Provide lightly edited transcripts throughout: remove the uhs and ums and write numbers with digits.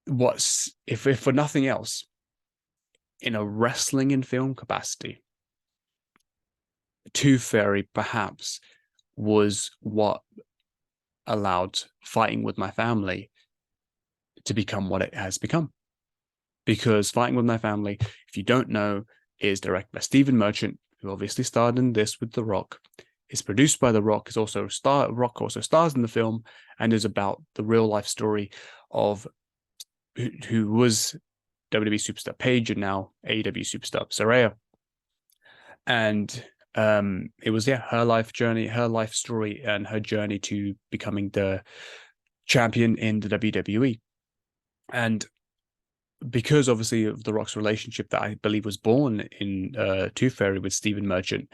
what's if for nothing else, in a wrestling and film capacity, Tooth Fairy perhaps was what allowed Fighting with My Family to become what it has become. Because Fighting with My Family, if you don't know, is directed by Stephen Merchant, who obviously starred in this with The Rock. It's produced by The Rock. Rock also stars in the film, and is about the real life story of who was WWE superstar Paige and now AEW superstar Saraya. And it was her life journey, her life story, and her journey to becoming the champion in the WWE. And because obviously of The Rock's relationship that I believe was born in Tooth Fairy with Stephen Merchant,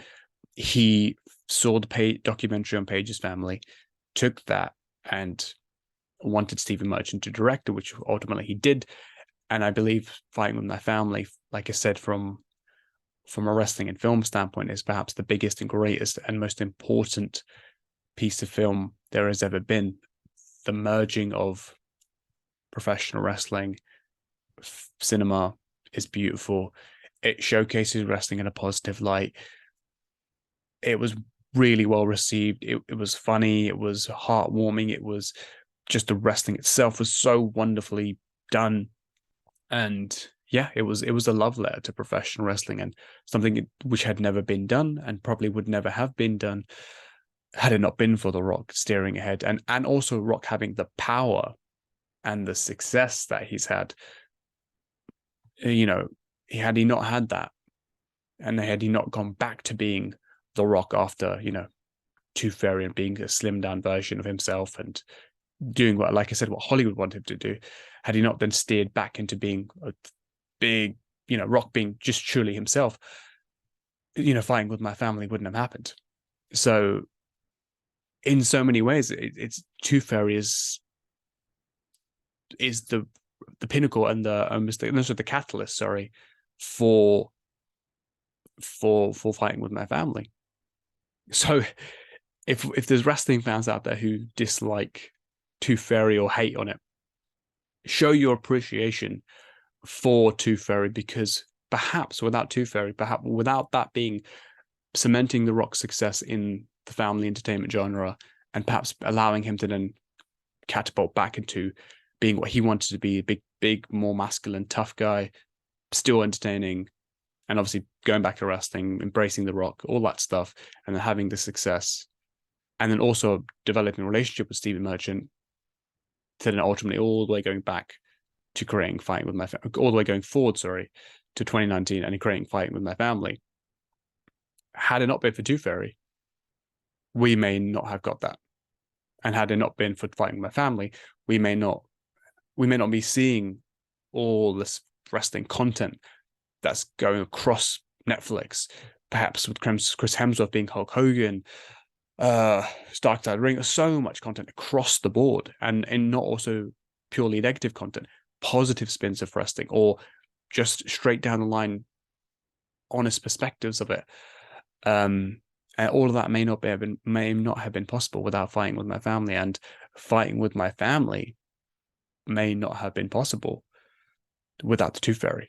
he saw the documentary on Paige's family, took that, and wanted Stephen Merchant to direct it, which ultimately he did. And I believe Fighting with My Family, like I said, from a wrestling and film standpoint, is perhaps the biggest and greatest and most important piece of film there has ever been. The merging of professional wrestling, cinema is beautiful. It showcases wrestling in a positive light. It was really well received. It was funny. It was heartwarming. It was just the wrestling itself was so wonderfully done. And yeah, it was a love letter to professional wrestling, and something which had never been done and probably would never have been done had it not been for The Rock steering ahead, and also Rock having the power and the success that he's had. You know, had he not had that, and had he not gone back to being The Rock after, Tooth Fairy and being a slimmed down version of himself and doing what, like I said, what Hollywood wanted him to do, had he not then steered back into being a big, Rock being just truly himself, Fighting with My Family wouldn't have happened. So, in so many ways, it's Tooth Fairy is the pinnacle and the the catalyst, sorry, for Fighting with My Family. So, if there's wrestling fans out there who dislike Tooth Fairy or hate on it, show your appreciation for Tooth Fairy, because perhaps without Tooth Fairy, perhaps without that being cementing The Rock's success in the family entertainment genre, and perhaps allowing him to then catapult back into being what he wanted to be, a big, more masculine, tough guy, still entertaining, and obviously going back to wrestling, embracing The Rock, all that stuff, and then having the success, and then also developing a relationship with Stephen Merchant, to then ultimately all the way going back to creating Fighting with My Family, all the way going forward, sorry, to 2019 and creating Fighting with My Family. Had it not been for Tooth Fairy, we may not have got that. And had it not been for Fighting with My Family, we may not be seeing all this wrestling content that's going across Netflix, perhaps with Chris Hemsworth being Hulk Hogan, Dark Side Ring, so much content across the board, and not also purely negative content, positive spins of wrestling, or just straight down the line, honest perspectives of it. And all of that may not have been possible without Fighting with My Family, and Fighting with My Family may not have been possible without the Tooth Fairy.